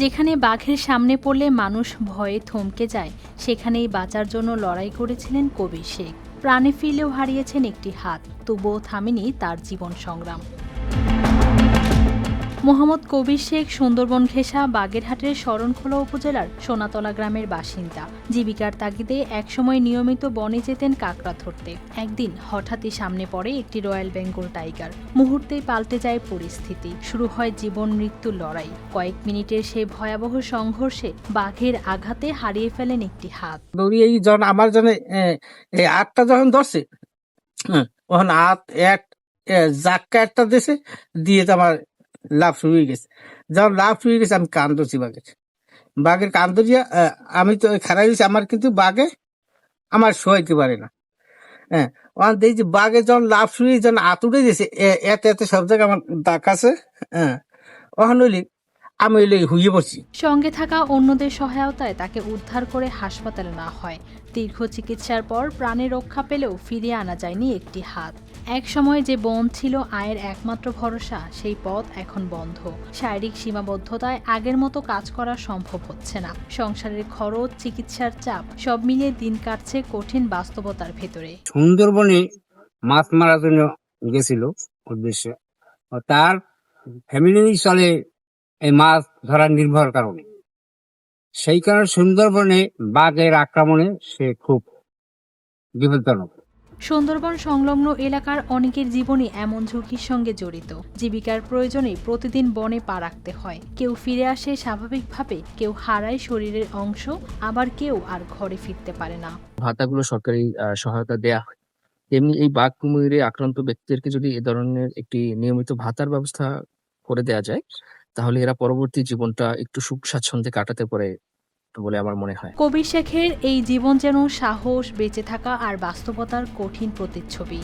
যেখানে বাঘের সামনে পড়লে মানুষ ভয়ে থমকে যায়, সেখানেই বাঁচার জন্য লড়াই করেছিলেন কবির শেখ। প্রাণে ফিরলেও হারিয়েছেন একটি হাত, তবুও থামেনি তার জীবন সংগ্রাম। মোহাম্মদ কবির শেখ সুন্দরবন ঘেঁষা বাগেরহাটের শরণখোলা উপজেলার সোনাতলা গ্রামের বাসিন্দা। জীবিকার তাগিদে একসময় নিয়মিত বনে যেতেন কাঁকড়া ধরতে। একদিন হঠাৎই সামনে পড়ে একটি রয়্যাল বেঙ্গল টাইগার। মুহূর্তেই পাল্টে যায় পরিস্থিতি, শুরু হয় জীবন মৃত্যুর লড়াই। কয়েক মিনিটের সেই ভয়াবহ সংঘর্ষে বাঘের আঘাতে হারিয়ে ফেলেন একটি হাত। আমার জন্য এই আটটা যখন ধরছে, তখন হাত এক জাক্কা একটা দিয়েছে, দিয়ে তো আমার লাভ শুরু হয়ে গেছে। যখন লাভ শুরু হয়ে গেছে আমি কান ধরছি বাঘের কান ধরিয়া আমি তো খারাই দিয়েছি, আমার কিন্তু বাঘে আমার শোয়াইতে পারে না। হ্যাঁ, ওখান দেখছি বাঘে যখন লাভ শুরু হয়ে যখন আতুড়ে দিয়েছে, এতে এতে সব জায়গায় আমার দাগ আছে। হ্যাঁ, ওখানে হইলে আমি হইলে হুইয়ে পড়ছি। সঙ্গে থাকা অন্যদের সহায়তায় তাকে উদ্ধার করে হাসপাতালে নেওয়া হয়। দীর্ঘ চিকিৎসার পর প্রাণে রক্ষা পেলেও ফিরিয়ে আনা যায়নি একটি হাত। এক সময় যে বন ছিল আয়ের একমাত্র ভরসা, সেই পথ এখন বন্ধ। শারীরিক সীমাবদ্ধতায় আগের মতো কাজ করা সম্ভব হচ্ছে না। সংসারের খরচ, চিকিৎসার চাপ সব মিলিয়ে দিন কাটছে কঠিন বাস্তবতার ভেতরে। সুন্দরবনে মাছ মারার জন্য গেছিল উদ্দেশ্যে, তার ফ্যামিলি চলে এই মাছ ধরার নির্ভর কারণে। সেই কারণে সুন্দরবনে বাঘের আক্রমণে সে খুব বিপজ্জনক। সুন্দরবন সংলগ্ন এলাকার অনেকের জীবনই এমন ঝুঁকির সঙ্গে জড়িত। জীবিকার প্রয়োজনে প্রতিদিন বনে পা রাখতে হয়। কেউ ফিরে আসে স্বাভাবিকভাবে, কেউ হারায় শরীরের অংশ, আবার কেউ আর ঘরে ফিরতে পারে না। ভাতাগুলো সরকারি সহায়তা দেয়া হয়। তেমনি এই বাঘ কুমিরে আক্রান্ত ব্যক্তিদেরকে যদি এ ধরনের একটি নিয়মিত ভাতার ব্যবস্থা করে দেয়া যায়, তাহলে এরা পরবর্তী জীবনটা একটু সুখ স্বাচ্ছন্দ্যে কাটাতে পারে বলে আমার মনে হয়। কবির শেখের এই জীবন যেন সাহস, বেঁচে থাকা আর বাস্তবতার কঠিন প্রতিচ্ছবি।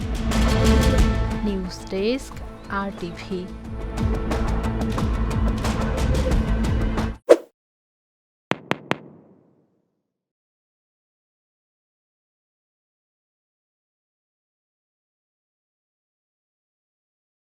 News desk, RTV।